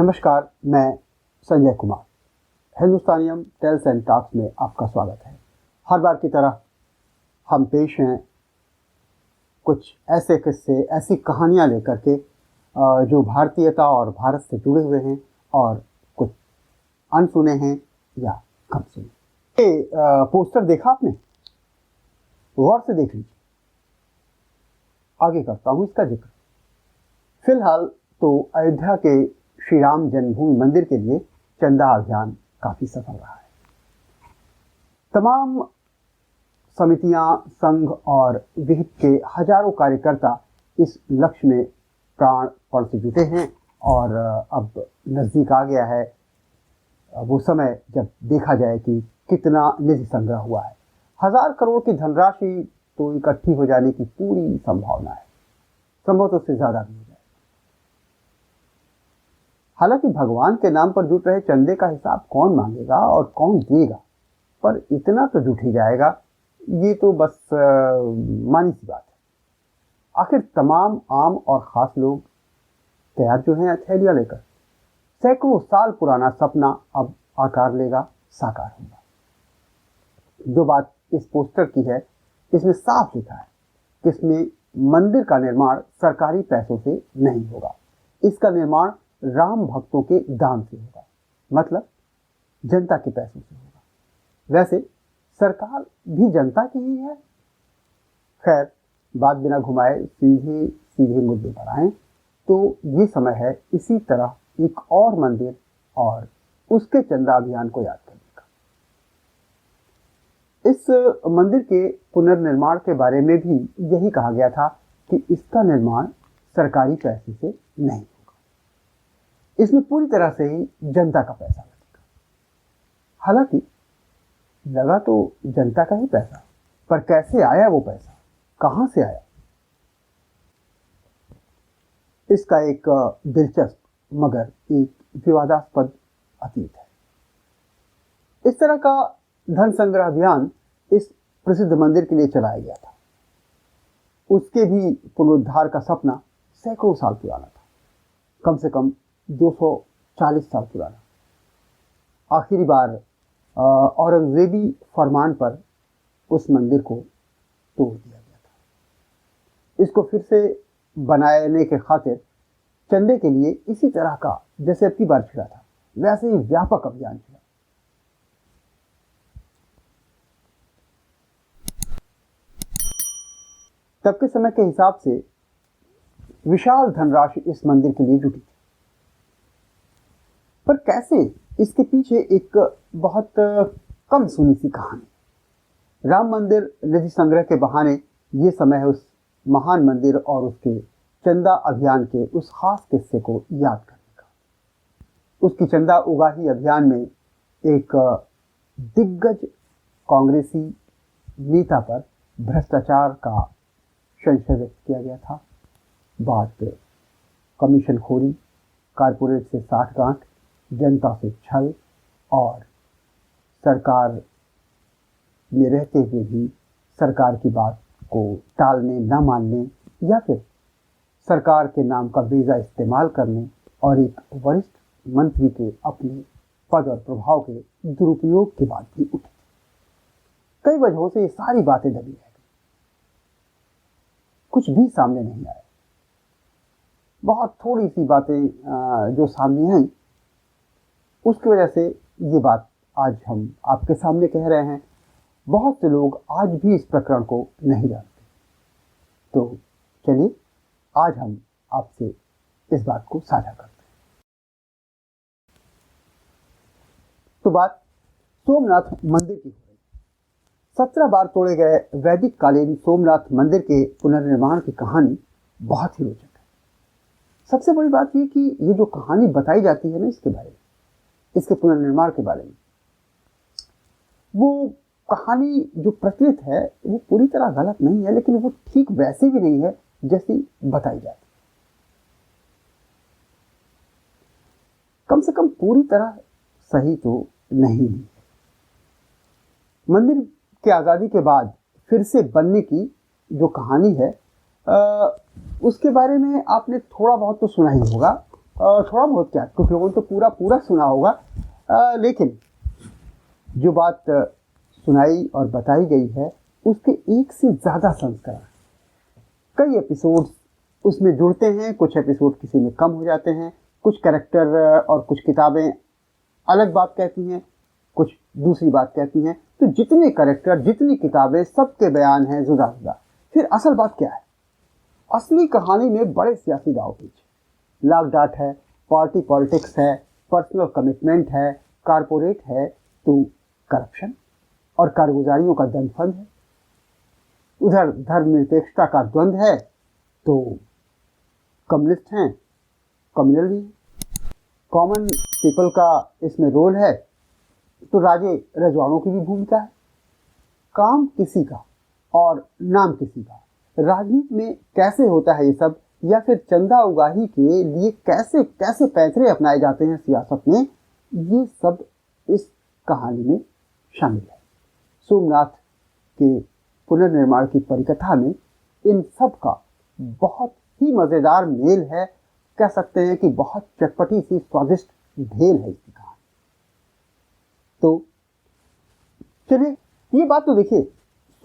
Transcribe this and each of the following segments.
नमस्कार, मैं Sanjay Kumar. Hindustaniyam tales and talks में आपका स्वागत है। हर बार की तरह हम पेश हैं कुछ ऐसे किस्से, ऐसी कहानियां लेकर के जो भारतीयता और भारत से जुड़े हुए हैं और कुछ अनसुने हैं या कम सुने। ये पोस्टर देखा आपने? गौर से देख लीजिए। आगे करता हूं इसका जिक्र। फिलहाल तो अयोध्या के श्री राम जन्मभूमि मंदिर के लिए चंदा अभियान काफी सफल रहा है। तमाम समितियां, संघ और विहिप के हजारों कार्यकर्ता इस लक्ष्य में प्राणपण से जुटे हैं और अब नजदीक आ गया है वो समय जब देखा जाए कि कितना निधि संग्रह हुआ है। 1000 करोड़ की धनराशि तो इकट्ठी हो जाने की पूरी संभावना है, संभव तो उससे ज्यादा भी हो जाए। हालांकि भगवान के नाम पर जुट रहे चंदे का हिसाब कौन मांगेगा और कौन देगा, पर इतना तो जुट ही जाएगा, ये तो बस मानी सी बात है। आखिर तमाम आम और खास लोग तैयार जो हैं हथेलियां लेकर। सैकड़ों साल पुराना सपना अब आकार लेगा, साकार होगा। जो बात इस पोस्टर की है, इसमें साफ लिखा है कि इसमें मंदिर का निर्माण सरकारी पैसों से नहीं होगा। इसका निर्माण राम भक्तों के दान से होगा, मतलब जनता के पैसों से होगा। वैसे सरकार भी जनता की ही है। खैर, बात बिना घुमाए सीधे सीधे मुद्दे पर आए तो ये समय है इसी तरह एक और मंदिर और उसके चंदा अभियान को याद करने का। इस मंदिर के पुनर्निर्माण के बारे में भी यही कहा गया था कि इसका निर्माण सरकारी पैसे से नहीं, इसमें पूरी तरह से ही जनता का पैसा लगेगा। हालांकि लगा तो जनता का ही पैसा, पर कैसे आया वो पैसा, कहां से आया, इसका एक दिलचस्प मगर एक विवादास्पद अतीत है। इस तरह का धन संग्रह अभियान इस प्रसिद्ध मंदिर के लिए चलाया गया था। उसके भी पुनरुद्धार का सपना सैकड़ों साल पुराना था, कम से कम 240 साल पुराना। आखिरी बार औरंगजेबी फरमान पर उस मंदिर को तोड़ दिया गया था। इसको फिर से बनाने के खातिर चंदे के लिए इसी तरह का, जैसे अब की बार छिड़ा था, वैसे ही व्यापक अभियान छिड़ा। तब के समय के हिसाब से विशाल धनराशि इस मंदिर के लिए जुटी थी, पर कैसे, इसके पीछे एक बहुत कम सुनी सी कहानी। राम मंदिर निधि संग्रह के बहाने ये समय है उस महान मंदिर और उसके चंदा अभियान के उस खास किस्से को याद करने का। उसकी चंदा उगाही अभियान में एक दिग्गज कांग्रेसी नेता पर भ्रष्टाचार का संशय व्यक्त किया गया था। बात कमीशन खोरी, कारपोरेट से साठगांठ, जनता से छल और सरकार में रहते हुए भी सरकार की बात को टालने, न मानने या फिर सरकार के नाम का बेजा इस्तेमाल करने और एक वरिष्ठ मंत्री के अपने पद और प्रभाव के दुरुपयोग की बात भी उठी। कई वजहों से ये सारी बातें दबी रह गई, कुछ भी सामने नहीं आया। बहुत थोड़ी सी बातें जो सामने आई, उसकी वजह से ये बात आज हम आपके सामने कह रहे हैं। बहुत से लोग आज भी इस प्रकरण को नहीं जानते। तो चलिए आज हम आपसे इस बात को साझा करते हैं। तो बात सोमनाथ मंदिर की हो रही। 17 बार तोड़े गए वैदिक कालीन सोमनाथ मंदिर के पुनर्निर्माण की कहानी बहुत ही रोचक है। सबसे बड़ी बात यह कि ये जो कहानी बताई जाती है ना, इसके बारे में, इसके पुनर्निर्माण के बारे में, वो कहानी जो प्रचलित है वो पूरी तरह गलत नहीं है, लेकिन वो ठीक वैसी भी नहीं है जैसी बताई जाती है। कम से कम पूरी तरह सही तो नहीं है। मंदिर की आजादी के बाद फिर से बनने की जो कहानी है उसके बारे में आपने थोड़ा बहुत तो सुना ही होगा। थोड़ा बहुत क्या, कुछ लोगों ने तो पूरा पूरा सुना होगा, लेकिन जो बात सुनाई और बताई गई है उसके एक से ज़्यादा संस्करण, कई एपिसोड्स उसमें जुड़ते हैं, कुछ एपिसोड किसी में कम हो जाते हैं, कुछ कैरेक्टर और कुछ किताबें अलग बात कहती हैं, कुछ दूसरी बात कहती हैं। तो जितने कैरेक्टर, जितनी किताबें, सबके बयान हैं जुदा जुदा। फिर असल बात क्या है? असली कहानी में बड़े सियासी दाव पेच, लाग डाट है, पार्टी पॉलिटिक्स है, पर्सनल कमिटमेंट है, कारपोरेट है तो करप्शन और कारगुजारियों का दंडफंद है, उधर धर्मनिरपेक्षता का द्वंद्व है तो कम्युनिस्ट हैं, कम्युनल भी, कॉमन पीपल का इसमें रोल है तो राजे रजवाड़ों की भी भूमिका है। काम किसी का और नाम किसी का। राजनीति में कैसे होता है ये सब, या फिर चंदा उगाही के लिए कैसे कैसे पैंतरे अपनाए जाते हैं सियासत में, ये सब इस कहानी में शामिल है। सोमनाथ के पुनर्निर्माण की परिकथा में इन सब का बहुत ही मज़ेदार मेल है। कह सकते हैं कि बहुत चटपटी सी स्वादिष्ट ढेल है इसकी कहानी। तो चलिए, ये बात तो देखिए,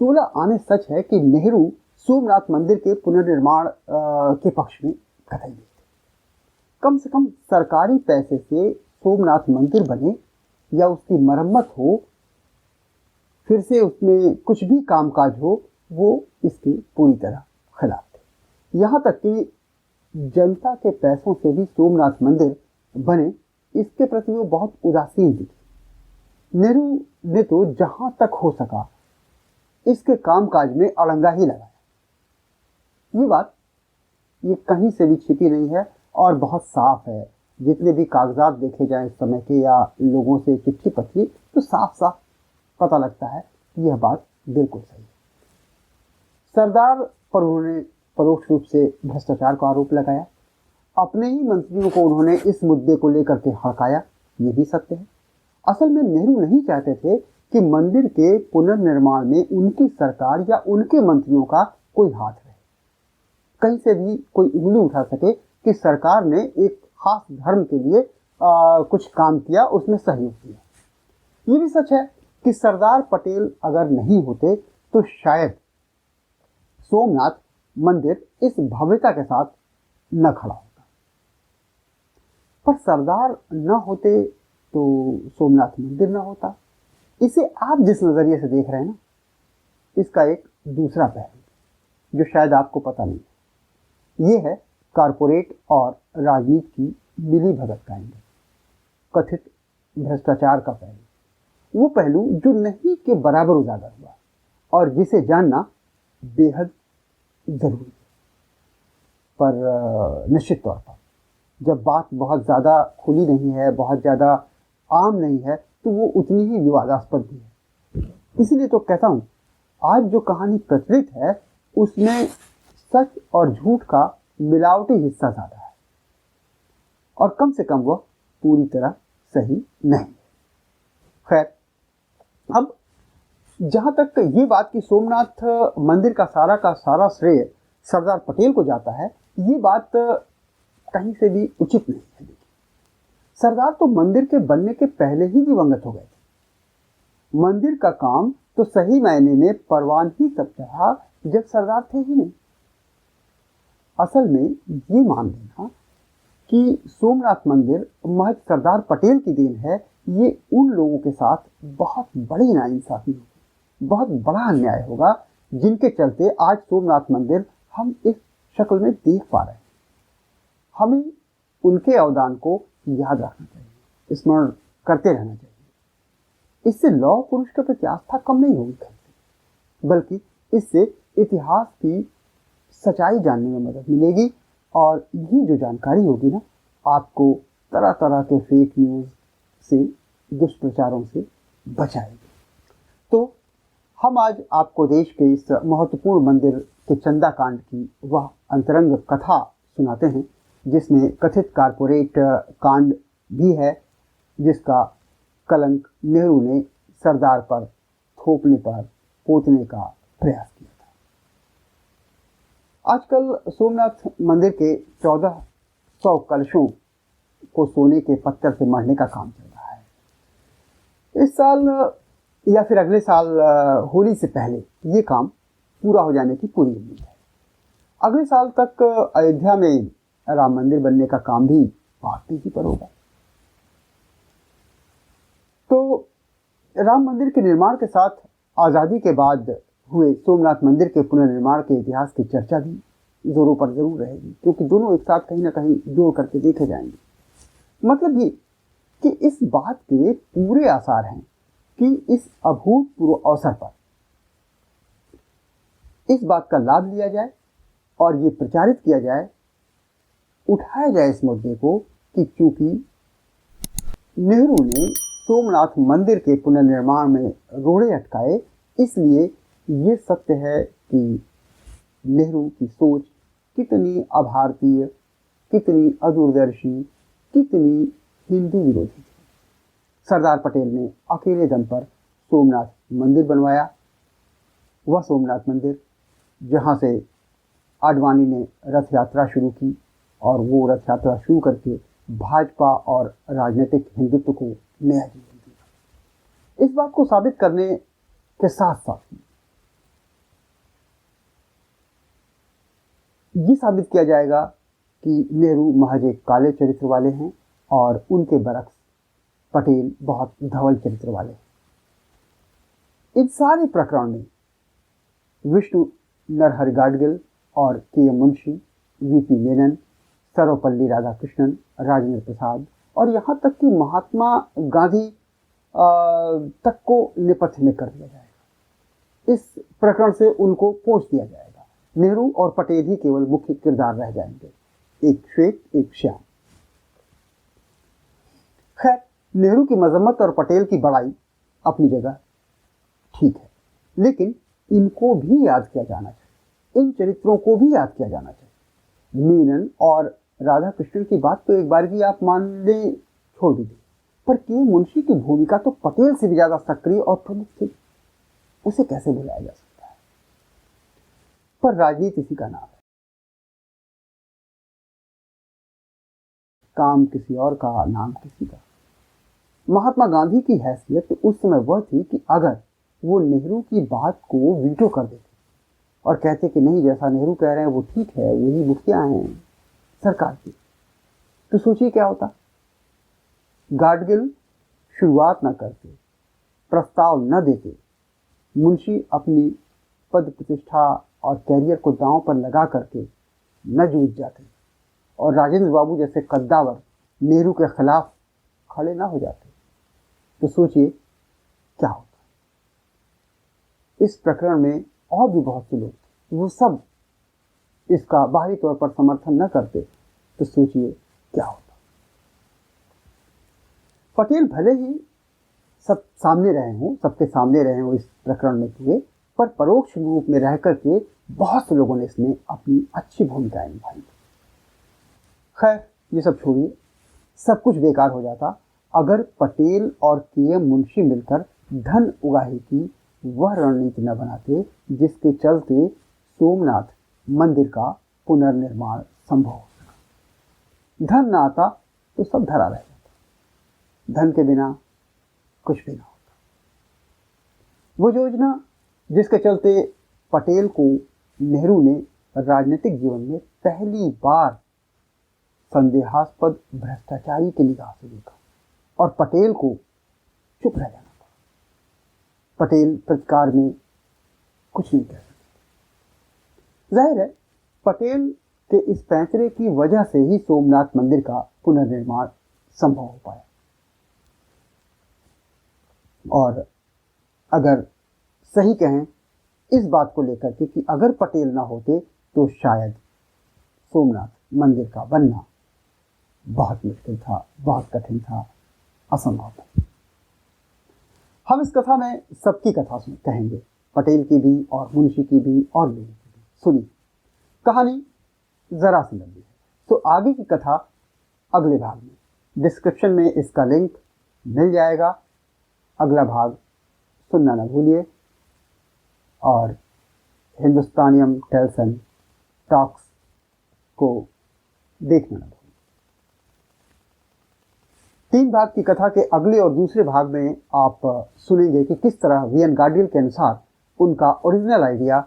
16 आने सच है कि नेहरू सोमनाथ मंदिर के पुनर्निर्माण के पक्ष में कतई नहीं थे। कम से कम सरकारी पैसे से सोमनाथ मंदिर बने या उसकी मरम्मत हो, फिर से उसमें कुछ भी कामकाज हो, वो इसके पूरी तरह खिलाफ थे। यहाँ तक कि जनता के पैसों से भी सोमनाथ मंदिर बने, इसके प्रति वो बहुत उदासीन दिखे। नेहरू ने तो जहां तक हो सका इसके कामकाज में अड़ंगा ही लगाया। ये बात ये कहीं से भी छिपी नहीं है और बहुत साफ है। जितने भी कागजात देखे जाएं इस समय के या लोगों से चिट्ठी पत्री, तो साफ साफ पता लगता है कि यह बात बिल्कुल सही है। सरदार पर उन्होंने परोक्ष रूप से भ्रष्टाचार का आरोप लगाया, अपने ही मंत्रियों को उन्होंने इस मुद्दे को लेकर के हड़काया, ये भी सत्य है। असल में नेहरू नहीं चाहते थे कि मंदिर के पुनर्निर्माण में उनकी सरकार या उनके मंत्रियों का कोई हाथ रहे, कहीं से भी कोई उंगली उठा सके कि सरकार ने एक खास धर्म के लिए कुछ काम किया, उसमें सहयोग किया। ये भी सच है कि सरदार पटेल अगर नहीं होते तो शायद सोमनाथ मंदिर इस भव्यता के साथ न खड़ा होता। पर सरदार न होते तो सोमनाथ मंदिर न होता। इसे आप जिस नजरिए से देख रहे हैं ना, इसका एक दूसरा पहलू जो शायद आपको पता नहीं है, ये है कारपोरेट और राजनीति की मिली भगत का एंगल, कथित भ्रष्टाचार का पहलू, वो पहलू जो नहीं के बराबर उजागर हुआ और जिसे जानना बेहद जरूरी है। पर निश्चित तौर पर जब बात बहुत ज़्यादा खुली नहीं है, बहुत ज़्यादा आम नहीं है, तो वो उतनी ही विवादास्पद भी है। इसीलिए तो कहता हूँ, आज जो कहानी प्रचलित है उसमें सच और झूठ का मिलावटी हिस्सा ज़्यादा है और कम से कम वह पूरी तरह सही नहीं है। खैर, अब जहाँ तक ये बात कि सोमनाथ मंदिर का सारा श्रेय सरदार पटेल को जाता है, ये बात कहीं से भी उचित नहीं है। सरदार तो मंदिर के बनने के पहले ही दिवंगत हो गए थे। मंदिर का काम तो सही मायने में परवान ही तब चढ़ा जब सरदार थे ही नहीं। असल में ये मान लेना कि सोमनाथ मंदिर महज सरदार पटेल की देन है, ये उन लोगों के साथ बहुत बड़ी नाइंसाफी होगी, बहुत बड़ा अन्याय होगा, जिनके चलते आज सोमनाथ मंदिर हम इस शक्ल में देख पा रहे हैं। हमें उनके अवदान को याद रखना चाहिए, स्मरण करते रहना चाहिए। इससे लौह पुरुष के प्रति आस्था कम नहीं होगी, बल्कि इससे इतिहास की सच्चाई जानने में मदद मिलेगी और ये जो जानकारी होगी ना, आपको तरह तरह के फेक न्यूज़ से, दुष्प्रचारों से बचाएगी। तो हम आज आपको देश के इस महत्वपूर्ण मंदिर के चंदा कांड की वह अंतरंग कथा सुनाते हैं, जिसमें कथित कारपोरेट कांड भी है, जिसका कलंक नेहरू ने सरदार पर थोपने पर पोतने का प्रयास किया था। आजकल सोमनाथ मंदिर के 1400 कलशों को सोने के पत्थर से मढ़ने का काम चल रहा है। इस साल या फिर अगले साल होली से पहले ये काम पूरा हो जाने की पूरी उम्मीद है। अगले साल तक अयोध्या में राम मंदिर बनने का काम भी बहुत तेजी पर होगा। तो राम मंदिर के निर्माण के साथ आज़ादी के बाद हुए सोमनाथ मंदिर के पुनर्निर्माण के इतिहास की चर्चा भी जोरों पर जरूर रहेगी, क्योंकि दोनों एक साथ कहीं ना कहीं जोड़ करके देखे जाएंगे। मतलब ये कि इस बात के पूरे आसार हैं कि इस अभूतपूर्व अवसर पर इस बात का लाभ लिया जाए और ये प्रचारित किया जाए, उठाया जाए इस मुद्दे को कि क्योंकि नेहरू ने सोमनाथ मंदिर के पुनर्निर्माण में रोड़े अटकाए, इसलिए ये सत्य है कि नेहरू की सोच कितनी अभारतीय, कितनी अदूरदर्शी, कितनी हिंदू विरोधी थी। सरदार पटेल ने अकेले दम पर सोमनाथ मंदिर बनवाया। वह सोमनाथ मंदिर जहाँ से आडवाणी ने रथ यात्रा शुरू की और वो रथ यात्रा शुरू करके भाजपा और राजनीतिक हिंदुत्व को नया जीवन दिया। इस बात को साबित करने के साथ साथ ये साबित किया जाएगा कि नेहरू महज एक काले चरित्र वाले हैं और उनके बरक्स पटेल बहुत धवल चरित्र वाले हैं। इस सारे प्रकरण में विष्णु नरहरि गाडगिल और के एम मुंशी, वीपी मेनन, सर्वपल्ली राधाकृष्णन, राजेंद्र प्रसाद और यहाँ तक कि महात्मा गांधी तक को नेपथ्य में कर दिया जाएगा। इस प्रकरण से उनको पोंछ दिया जाएगा। नेहरू और पटेल ही केवल मुख्य किरदार रह जाएंगे, एक श्वेत एक श्याम। खैर, नेहरू की मजम्मत और पटेल की बड़ाई अपनी जगह ठीक है, लेकिन इनको भी याद किया जाना चाहिए, इन चरित्रों को भी याद किया जाना चाहिए। मेनन और राधा कृष्णन की बात तो एक बार भी आप मान ले छोड़ दीजिए, पर के मुंशी की भूमिका तो पटेल से भी ज्यादा सक्रिय और प्रमुख थी, उसे कैसे भुलाया जा सकता है। पर राजनीति इसी का नाम है, काम किसी और का, नाम किसी का। महात्मा गांधी की हैसियत उस समय वह थी कि अगर वो नेहरू की बात को वीटो कर देते और कहते कि नहीं, जैसा नेहरू कह रहे हैं वो ठीक है, वही मुखिया हैं सरकार की, तो सोचिए क्या होता। गाडगिल शुरुआत न करते, प्रस्ताव न देते, मुंशी अपनी पद प्रतिष्ठा और कैरियर को दांव पर लगा करके न जूझ जाते और राजेंद्र बाबू जैसे कद्दावर नेहरू के खिलाफ खड़े ना हो जाते, तो सोचिए क्या होता। इस प्रकरण में और भी बहुत से लोग, वो सब इसका बाहरी तौर पर समर्थन न करते, तो सोचिए क्या होता। पटेल भले ही सब सामने रहे हों, सबके सामने रहे हों इस प्रकरण में पूरे, पर परोक्ष रूप में रह करके बहुत से लोगों ने इसमें अपनी अच्छी भूमिकाएं निभाई। खैर, ये सब छोड़िए, सब कुछ बेकार हो जाता अगर पटेल और के एम मुंशी मिलकर धन उगाही की वह रणनीति न बनाते जिसके चलते सोमनाथ मंदिर का पुनर्निर्माण संभव हो सका। धन न आता तो सब धरा रह जाता, धन के बिना कुछ भी ना होता। वो योजना जिसके चलते पटेल को नेहरू ने राजनीतिक जीवन में पहली बार संदेहास्पद भ्रष्टाचारी की निगाह से देखा और पटेल को चुप रह जाना पड़ा। पटेल प्रतिकार में कुछ नहीं कह सकते। जाहिर है, पटेल के इस फैसले की वजह से ही सोमनाथ मंदिर का पुनर्निर्माण संभव हो पाया। और अगर सही कहें इस बात को लेकर के कि अगर पटेल ना होते तो शायद सोमनाथ मंदिर का बनना बहुत मुश्किल था, बहुत कठिन था, असंभव था। हम इस कथा में सबकी कथा कहेंगे, पटेल की भी और मुंशी की भी और लोगों की भी। सुनिए, कहानी जरा सी लंबी है, तो आगे की कथा अगले भाग में, डिस्क्रिप्शन में इसका लिंक मिल जाएगा। अगला भाग सुनना न भूलिए और हिंदुस्तानियम टेल्स एंड टॉक्स को देखना न भूलिए। 3 भाग की कथा के अगले और दूसरे भाग में आप सुनेंगे कि किस तरह वी.एन. गार्डियल के अनुसार उनका ओरिजिनल आइडिया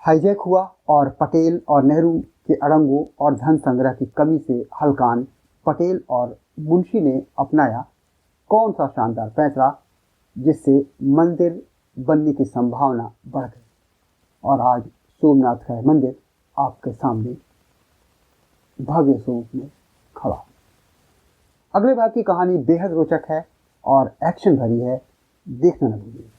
हाईजैक हुआ और पटेल और नेहरू के अड़ंगों और धन संग्रह की कमी से हलकान पटेल और मुंशी ने अपनाया कौन सा शानदार फैसला जिससे मंदिर बनने की संभावना बढ़ गई और आज सोमनाथ का मंदिर आपके सामने भव्य स्वरूप में खड़ा। अगले भाग की कहानी बेहद रोचक है और एक्शन भरी है, देखना न भूलिए।